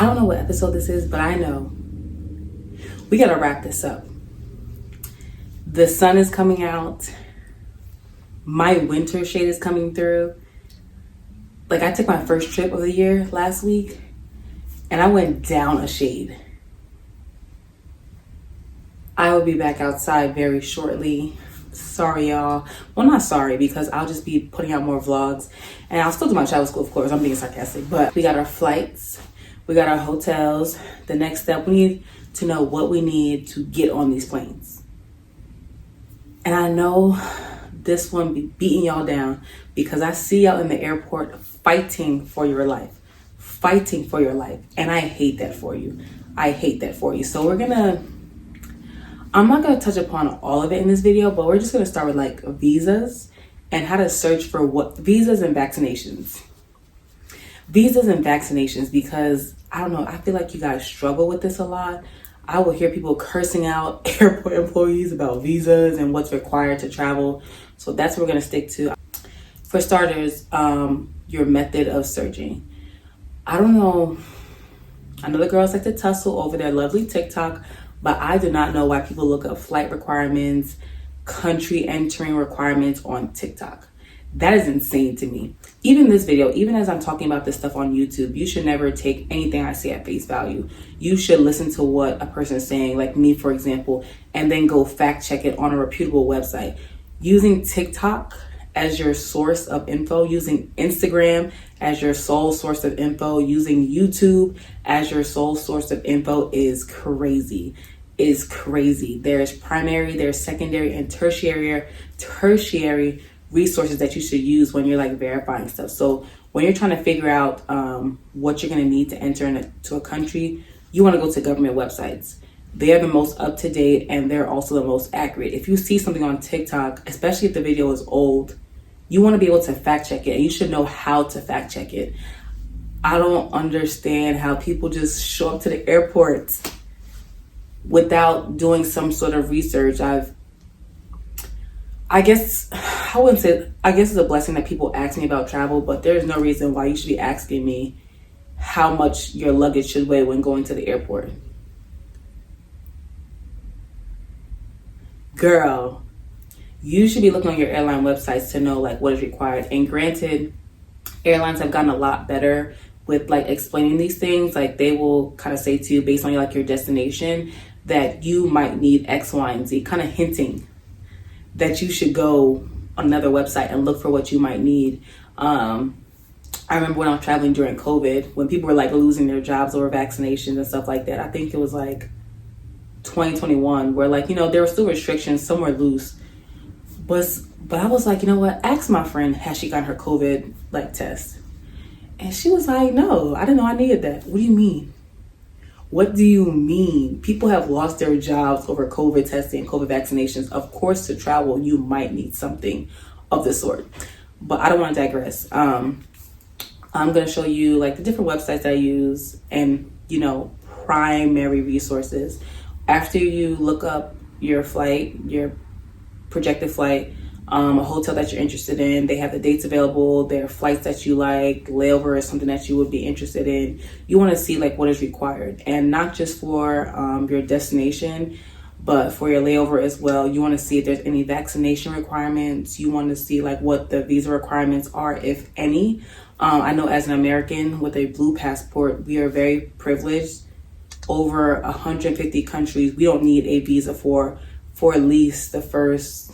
I don't know what episode this is, but I know we gotta wrap this up. The sun is coming out. My winter shade is coming through. Like, I took my first trip of the year last week and I went down a shade. I will be back outside very shortly. Sorry, y'all. Well, not sorry, because I'll just be putting out more vlogs and I'll still do my travel school, of course. I'm being sarcastic, but we got our flights, we got our hotels. The next step, we need to know what we need to get on these planes. And I know this one be beating y'all down because I see y'all in the airport fighting for your life, and I hate that for you. So I'm not gonna touch upon all of it in this video, but we're just gonna start with like visas and how to search for what visas and vaccinations. Visas and vaccinations, because I don't know, I feel like you guys struggle with this a lot. I will hear people cursing out airport employees about visas and what's required to travel. So that's what we're gonna stick to. For starters, your method of searching. I don't know, I know the girls like to tussle over their lovely TikTok, but I do not know why people look up flight requirements, country entering requirements on TikTok. That is insane to me. Even this video, even as I'm talking about this stuff on YouTube, you should never take anything I say at face value. You should listen to what a person is saying, like me, for example, and then go fact check it on a reputable website. Using TikTok as your source of info, using Instagram as your sole source of info, using YouTube as your sole source of info is crazy. There's primary, there's secondary, and tertiary resources that you should use when you're like verifying stuff. So when you're trying to figure out what you're going to need to enter into a country, you want to go to government websites. They are the most up to date and they're also the most accurate. If you see something on TikTok, especially if the video is old, you want to be able to fact check it, and you should know how to fact check it. I don't understand how people just show up to the airport without doing some sort of research. I guess it's a blessing that people ask me about travel, but there's no reason why you should be asking me how much your luggage should weigh when going to the airport. Girl, you should be looking on your airline websites to know like what is required. And granted, airlines have gotten a lot better with like explaining these things. Like they will kind of say to you based on like your destination that you might need X, Y, and Z, kind of hinting that you should go on another website and look for what you might need. I remember when I was traveling during COVID, when people were like losing their jobs over vaccinations and stuff like that. I think it was like 2021 where like, there were still restrictions, some were loose. But I was like, you know what? Ask my friend, has she got her COVID like test? And she was like, no, I didn't know I needed that. What do you mean? What do you mean? People have lost their jobs over COVID testing and COVID vaccinations. Of course, to travel, you might need something of the sort. But I don't want to digress. I'm going to show you like the different websites I use and, primary resources. After you look up your flight, your projected flight, a hotel that you're interested in, they have the dates available, their flights that you like, layover is something that you would be interested in. You want to see like what is required, and not just for your destination, but for your layover as well. You want to see if there's any vaccination requirements. You want to see like what the visa requirements are, if any. I know as an American with a blue passport, we are very privileged. Over 150 countries, we don't need a visa for at least the first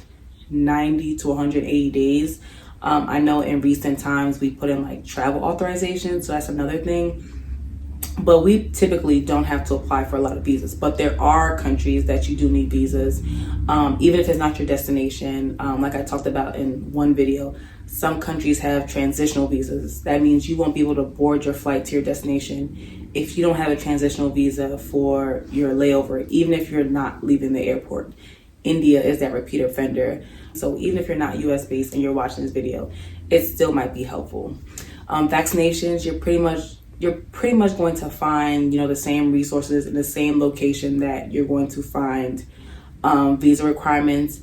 90 to 180 days. I know in recent times we put in like travel authorization, so that's another thing. But we typically don't have to apply for a lot of visas. But there are countries that you do need visas, even if it's not your destination. Like I talked about in one video, some countries have transitional visas. That means you won't be able to board your flight to your destination if you don't have a transitional visa for your layover, even if you're not leaving the airport. India is that repeat offender. So even if you're not US based and you're watching this video, it still might be helpful. Vaccinations, you're pretty much going to find, the same resources in the same location that you're going to find visa requirements.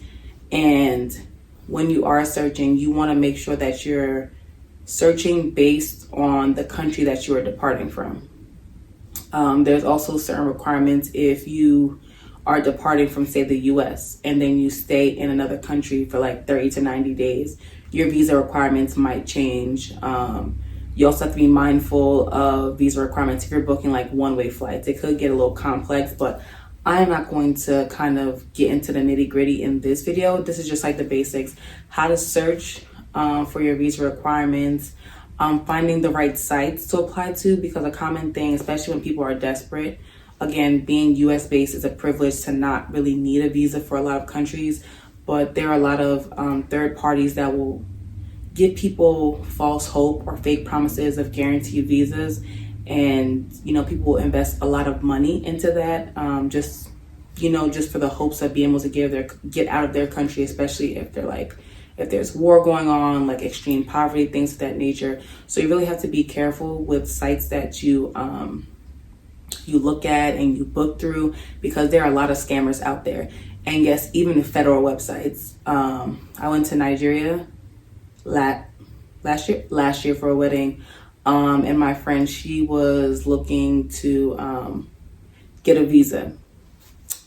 And when you are searching, you want to make sure that you're searching based on the country that you are departing from. There's also certain requirements if you are departing from, say, the US and then you stay in another country for like 30 to 90 days, your visa requirements might change. You also have to be mindful of visa requirements if you're booking like one-way flights. It could get a little complex, but I am not going to kind of get into the nitty-gritty in this video. This is just like the basics: how to search for your visa requirements, finding the right sites to apply to, because a common thing, especially when people are desperate, again, being US based is a privilege to not really need a visa for a lot of countries, but there are a lot of third parties that will give people false hope or fake promises of guaranteed visas. And, people will invest a lot of money into that, just for the hopes of being able to get out of their country, especially if there's war going on, like extreme poverty, things of that nature. So you really have to be careful with sites that you look at and you book through, because there are a lot of scammers out there. And yes, even federal websites. I went to Nigeria last year for a wedding, and my friend, she was looking to get a visa.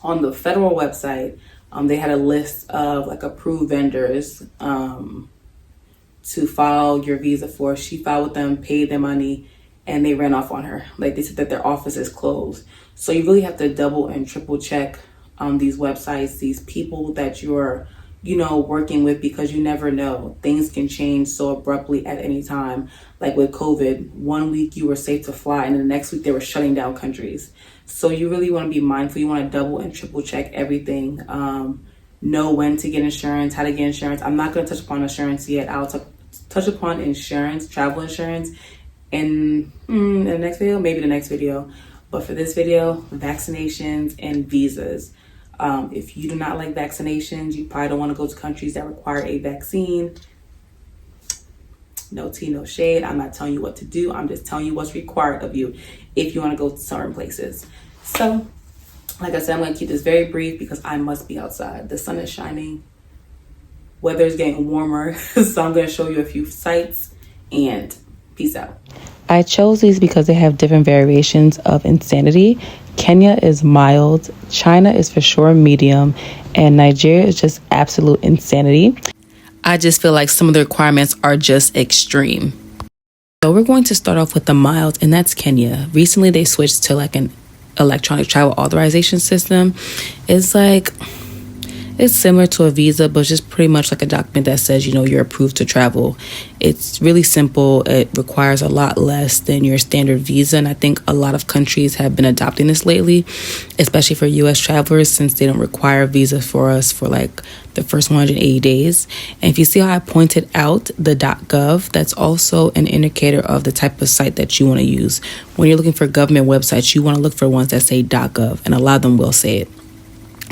On the federal website, they had a list of like approved vendors to file your visa for. She filed with them, paid their money, and they ran off on her. Like, they said that their office is closed. So you really have to double and triple check these websites, these people that you're working with, because you never know. Things can change so abruptly at any time. Like with COVID, 1 week you were safe to fly, and the next week they were shutting down countries. So you really want to be mindful. You want to double and triple check everything. Know when to get insurance, how to get insurance. I'm not going to touch upon insurance yet. I'll touch upon insurance, travel insurance, in the next video, maybe the next video. But for this video, vaccinations and visas. If you do not like vaccinations, you probably don't want to go to countries that require a vaccine. No tea, no shade. I'm not telling you what to do. I'm just telling you what's required of you if you want to go to certain places. So, like I said, I'm going to keep this very brief because I must be outside. The sun is shining. Weather is getting warmer. So I'm going to show you a few sites, and peace out. I chose these because they have different variations of insanity. Kenya is mild, China is for sure medium, and Nigeria is just absolute insanity. I just feel like some of the requirements are just extreme. So we're going to start off with the mild, and that's Kenya. Recently they switched to like an electronic travel authorization system. It's similar to a visa, but just pretty much like a document that says, you're approved to travel. It's really simple. It requires a lot less than your standard visa. And I think a lot of countries have been adopting this lately, especially for US travelers, since they don't require a visa for us for like the first 180 days. And if you see how I pointed out the .gov, that's also an indicator of the type of site that you want to use. When you're looking for government websites, you want to look for ones that say .gov, and a lot of them will say it.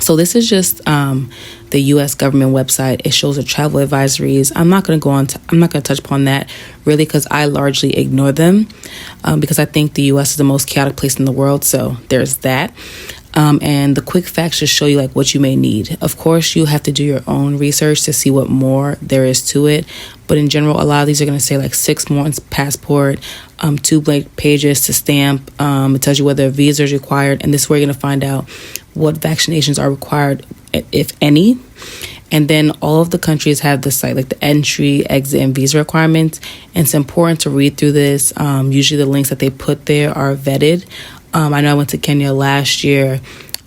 So this is just the U.S. government website. It shows the travel advisories. I'm not going to touch upon that really, because I largely ignore them because I think the U.S. is the most chaotic place in the world. So there's that. And the quick facts just show you like what you may need. Of course, you have to do your own research to see what more there is to it. But in general, a lot of these are going to say like 6 months passport, 2 blank pages to stamp. It tells you whether a visa is required. And this is where you're going to find out what vaccinations are required, if any. And then all of the countries have the site, like the entry, exit, and visa requirements. And it's important to read through this. Usually the links that they put there are vetted. I know I went to Kenya last year,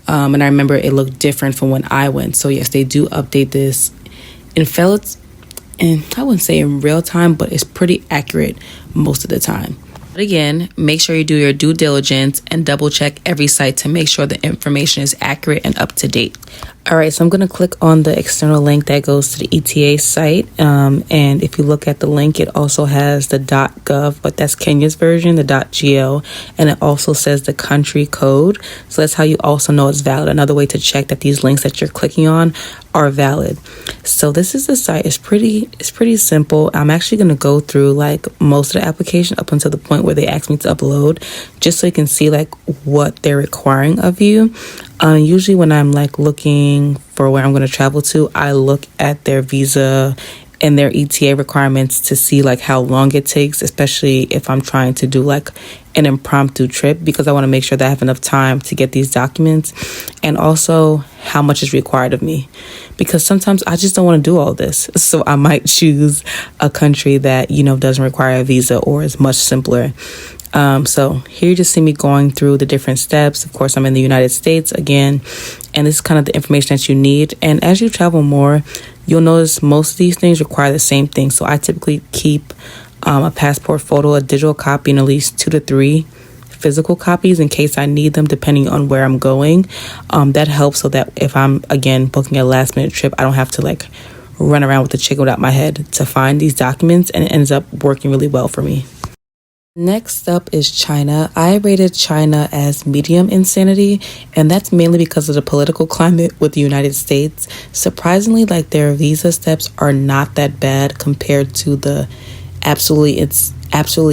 and I remember it looked different from when I went. So yes, they do update this and I wouldn't say in real time, but it's pretty accurate most of the time. But again, make sure you do your due diligence and double check every site to make sure the information is accurate and up to date. All right, so I'm going to click on the external link that goes to the ETA site. And if you look at the link, it also has the .gov, but that's Kenya's version, the .gl. And it also says the country code. So that's how you also know it's valid. Another way to check that these links that you're clicking on are valid. So this is the site. It's pretty simple. I'm actually going to go through like most of the application up until the point where they ask me to upload, just so you can see like what they're requiring of you. Usually when I'm like looking for where I'm going to travel to, I look at their visa and their ETA requirements to see like how long it takes, especially if I'm trying to do like an impromptu trip because I want to make sure that I have enough time to get these documents, and also how much is required of me, because sometimes I just don't want to do all this. So I might choose a country that, doesn't require a visa or is much simpler. So here you just see me going through the different steps. Of course, I'm in the United States again, and this is kind of the information that you need. And as you travel more, you'll notice most of these things require the same thing. So I typically keep a passport photo, a digital copy, and at least 2 to 3 physical copies in case I need them, depending on where I'm going. That helps so that if I'm, again, booking a last minute trip, I don't have to run around with the chicken without my head to find these documents, and it ends up working really well for me. Next up is China. I rated China as medium insanity, and that's mainly because of the political climate with the United States. Surprisingly, their visa steps are not that bad compared to the absolutely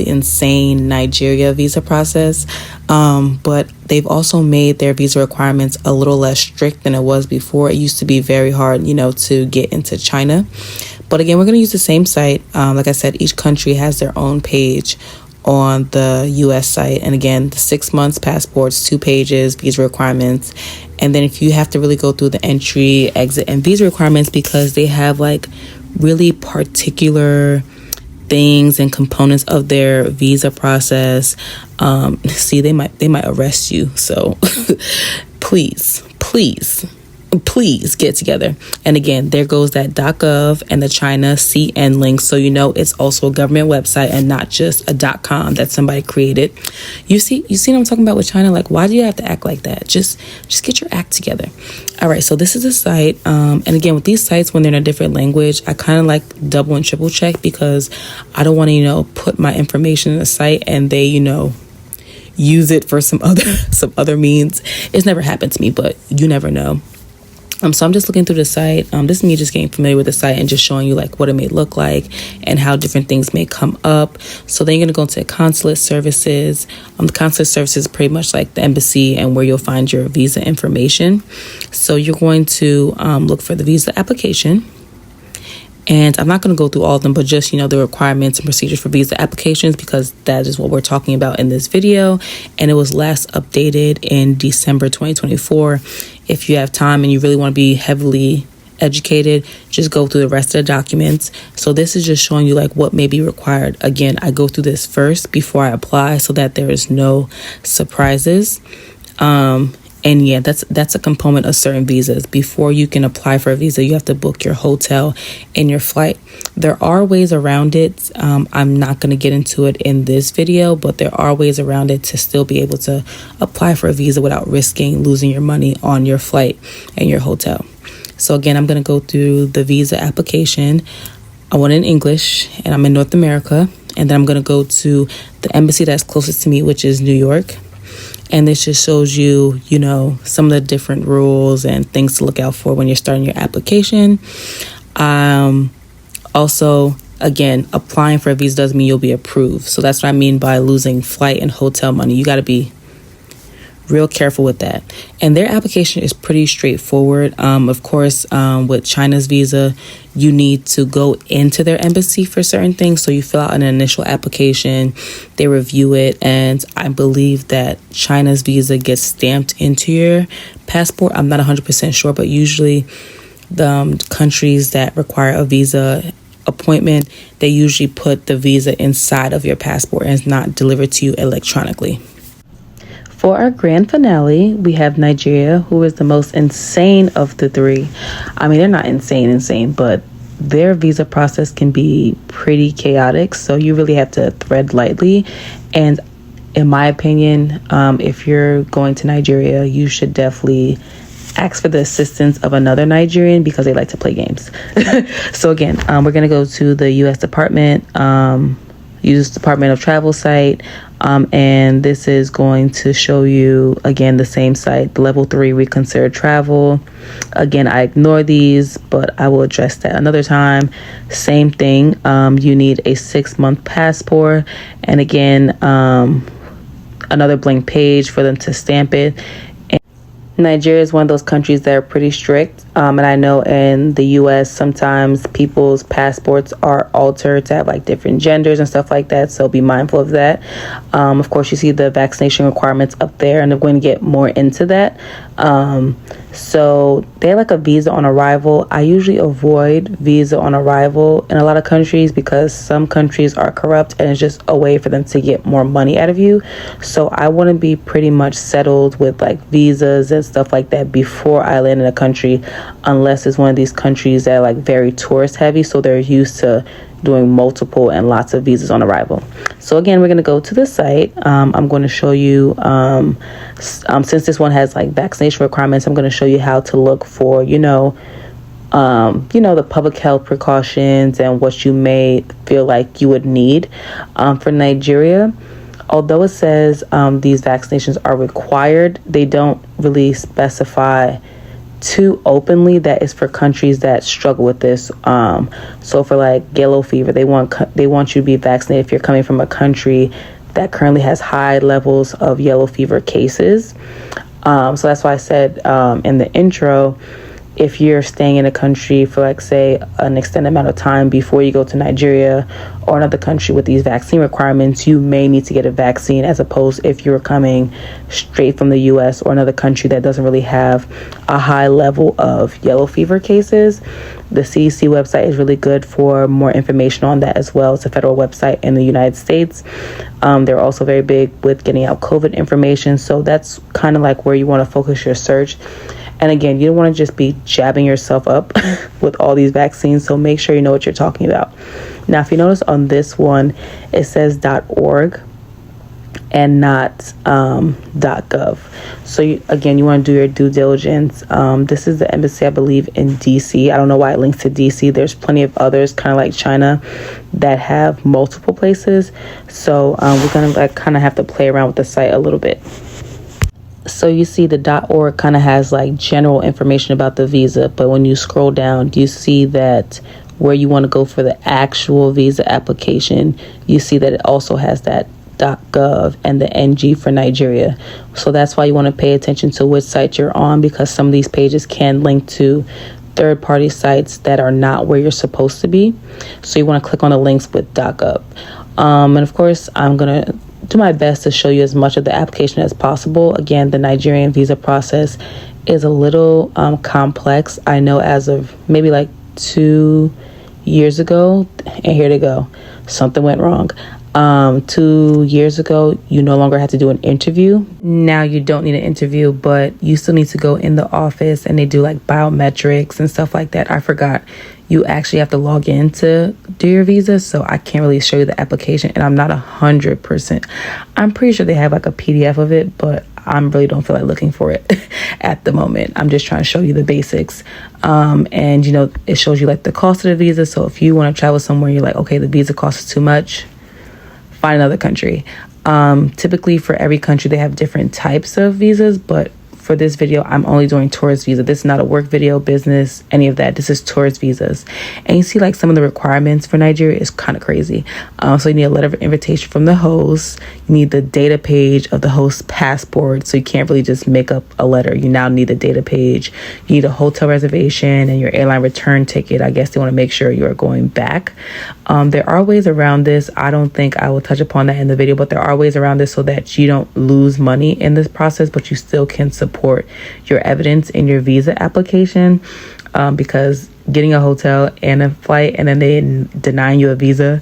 insane Nigeria visa process. But they've also made their visa requirements a little less strict than it was before. It used to be very hard, to get into China. But again, we're going to use the same site. Like I said, each country has their own page on the US site. And again, the 6 months passports, 2 pages, visa requirements. And then if you have to really go through the entry, exit, and visa requirements, because they have really particular things and components of their visa process, they might arrest you. So please get together. And again, there goes that .gov and the China CN link, so it's also a government website and not just a .com that somebody created. You see what I'm talking about with China? Why do you have to act like that? Just get your act together. All right, so this is a site, and again, with these sites, when they're in a different language, I kind of double and triple check, because I don't want to put my information in a site and they use it for some other means. It's never happened to me, but you never know. So I'm just looking through the site. This is me just getting familiar with the site and just showing you what it may look like and how different things may come up. So then you're going to go into consulate services. The consulate services is pretty much like the embassy and where you'll find your visa information. So you're going to look for the visa application. And I'm not going to go through all of them, but just, the requirements and procedures for visa applications, because that is what we're talking about in this video. And it was last updated in December 2024. If you have time and you really want to be heavily educated, just go through the rest of the documents. So this is just showing you what may be required. Again, I go through this first before I apply so that there is no surprises. And yeah, that's a component of certain visas. Before you can apply for a visa, you have to book your hotel and your flight. There are ways around it. I'm not going to get into it in this video, but there are ways around it to still be able to apply for a visa without risking losing your money on your flight and your hotel. So again, I'm going to go through the visa application. I want it in English, and I'm in North America. And then I'm going to go to the embassy that's closest to me, which is New York. And this just shows you, some of the different rules and things to look out for when you're starting your application. Also, again, applying for a visa doesn't mean you'll be approved. So that's what I mean by losing flight and hotel money. You got to be real careful with that. And their application is pretty straightforward. Of course, with China's visa, you need to go into their embassy for certain things. So you fill out an initial application, they review it, and I believe that China's visa gets stamped into your passport. I'm not 100% sure, but usually the countries that require a visa appointment, they usually put the visa inside of your passport and it's not delivered to you electronically. For our grand finale, we have Nigeria, who is the most insane of the three. I mean, they're not insane, but their visa process can be pretty chaotic. So you really have to tread lightly. And in my opinion, if you're going to Nigeria, you should definitely ask for the assistance of another Nigerian because they like to play games. So again, we're going to go to the U.S. Department of Travel site. And this is going to show you, again, the same site, level 3 reconsider travel. Again, I ignore these, but I will address that another time. Same thing. You need a 6-month passport. And again, another blank page for them to stamp it. Nigeria is one of those countries that are pretty strict. And I know in the US, sometimes people's passports are altered to have like different genders and stuff like that. So be mindful of that. Of course, you see the vaccination requirements up there, and they're going to get more into that. So they like a visa on arrival. I usually avoid visa on arrival in a lot of countries because some countries are corrupt and it's just a way for them to get more money out of you. So I want to be pretty much settled with like visas and stuff like that before I land in a country, unless it's one of these countries that are like very tourist heavy, so they're used to doing multiple and lots of visas on arrival. So again, we're going to go to the site. I'm going to show you, since this one has like vaccination requirements, I'm going to show you how to look for, the public health precautions and what you may feel like you would need. For Nigeria, although it says these vaccinations are required, they don't really specify too openly that is for countries that struggle with this. So for like yellow fever, they want you to be vaccinated if you're coming from a country that currently has high levels of yellow fever cases. So that's why I said in the intro, if you're staying in a country for like say an extended amount of time before you go to Nigeria or another country with these vaccine requirements, you may need to get a vaccine, as opposed if you're coming straight from the US or another country that doesn't really have a high level of yellow fever cases. The CDC website is really good for more information on that as well. It's a federal website in the United States. They're also very big with getting out COVID information. So that's kind of like where you want to focus your search. And again, you don't want to just be jabbing yourself up with all these vaccines. So make sure you know what you're talking about. Now, if you notice on this one, it says .org and not .gov. So you want to do your due diligence. This is the embassy, I believe, in DC. I don't know why it links to DC. There's plenty of others, kind of like China, that have multiple places. So we're going to kind of have to play around with the site a little bit. So you see the .org kind of has like general information about the visa, but when you scroll down, you see that where you want to go for the actual visa application, you see that it also has that .gov and the NG for Nigeria. So that's why you want to pay attention to which site you're on, because some of these pages can link to third-party sites that are not where you're supposed to be. So you want to click on the links with .gov. And of course, I'm going to do my best to show you as much of the application as possible. Again, the Nigerian visa process is a little complex. I know as of maybe like 2 years ago, and here they go, something went wrong. 2 years ago, you no longer had to do an interview. Now you don't need an interview, but you still need to go in the office and they do like biometrics and stuff like that. I forgot. You actually have to log in to do your visa, so I can't really show you the application, and I'm not 100%. I'm pretty sure they have like a PDF of it, but I really don't feel like looking for it at the moment. I'm just trying to show you the basics. And it shows you like the cost of the visa. So if you want to travel somewhere, you're like, okay, the visa cost is too much, find another country. Typically for every country, they have different types of visas, but for this video, I'm only doing tourist visa. This is not a work video, business, any of that. This is tourist visas. And you see like some of the requirements for Nigeria is kind of crazy. So you need a letter of invitation from the host. You need the data page of the host's passport. So you can't really just make up a letter. You now need a data page. You need a hotel reservation and your airline return ticket. I guess they want to make sure you are going back. There are ways around this. I don't think I will touch upon that in the video, but there are ways around this so that you don't lose money in this process, but you still can support your evidence in your visa application, because getting a hotel and a flight and then they denying you a visa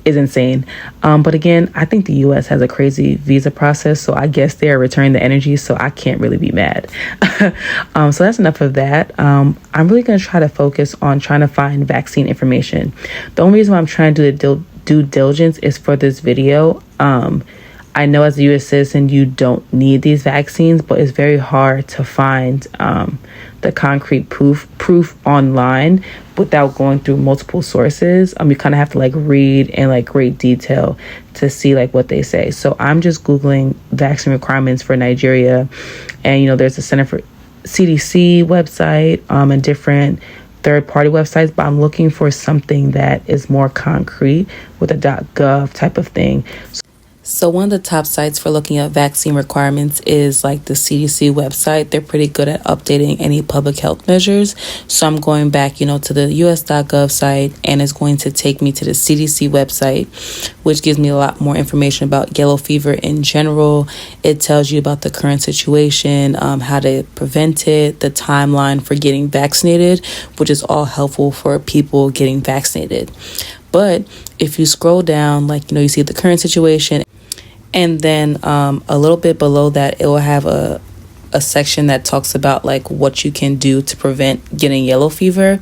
is insane. But again, I think the US has a crazy visa process, so I guess they are returning the energy, so I can't really be mad. So that's enough of that. I'm really going to try to focus on trying to find vaccine information. The only reason why I'm trying to do due diligence is for this video. I know as a U.S. citizen, you don't need these vaccines, but it's very hard to find the concrete proof online without going through multiple sources. You kind of have to like read in like great detail to see like what they say. So I'm just Googling vaccine requirements for Nigeria. And, there's a Center for CDC website and different third-party websites, but I'm looking for something that is more concrete with a .gov type of thing. So one of the top sites for looking at vaccine requirements is like the CDC website. They're pretty good at updating any public health measures. So I'm going back, to the us.gov site, and it's going to take me to the CDC website, which gives me a lot more information about yellow fever in general. It tells you about the current situation, how to prevent it, the timeline for getting vaccinated, which is all helpful for people getting vaccinated. But if you scroll down, you see the current situation, and then a little bit below that, it will have a section that talks about what you can do to prevent getting yellow fever.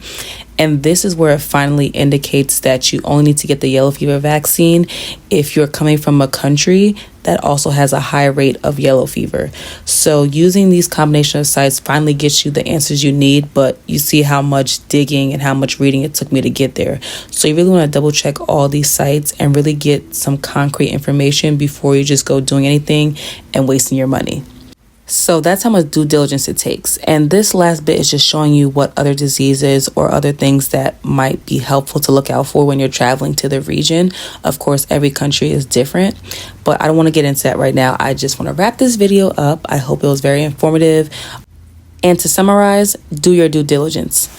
And this is where it finally indicates that you only need to get the yellow fever vaccine if you're coming from a country that also has a high rate of yellow fever. So using these combination of sites finally gets you the answers you need, but you see how much digging and how much reading it took me to get there. So you really want to double check all these sites and really get some concrete information before you just go doing anything and wasting your money. So that's how much due diligence it takes. And this last bit is just showing you what other diseases or other things that might be helpful to look out for when you're traveling to the region. Of course, every country is different, but I don't want to get into that right now. I just want to wrap this video up. I hope it was very informative. And to summarize, do your due diligence.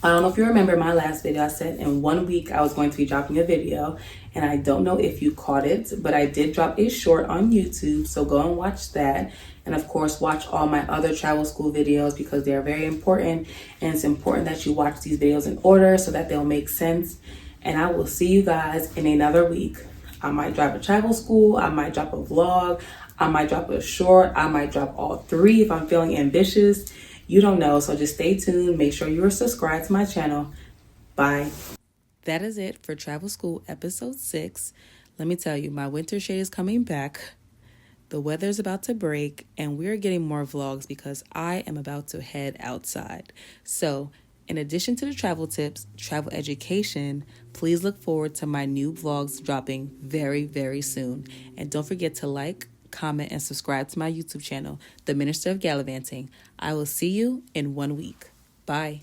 I don't know if you remember my last video. I said in 1 week I was going to be dropping a video, and I don't know if you caught it, but I did drop a short on YouTube, so go and watch that. And of course, watch all my other travel school videos because they are very important, and it's important that you watch these videos in order so that they'll make sense. And I will see you guys in another week. I might drop a travel school, I might drop a vlog, I might drop a short, I might drop all three if I'm feeling ambitious. You don't know, so just stay tuned. Make sure you are subscribed to my channel. Bye. That is it for Travel School Episode 6. Let me tell you, my winter shade is coming back. The weather's about to break, and we're getting more vlogs because I am about to head outside. So, in addition to the travel tips, travel education, please look forward to my new vlogs dropping very, very soon. And don't forget to like, comment, and subscribe to my YouTube channel, The Minister of Gallivanting. I will see you in 1 week. Bye.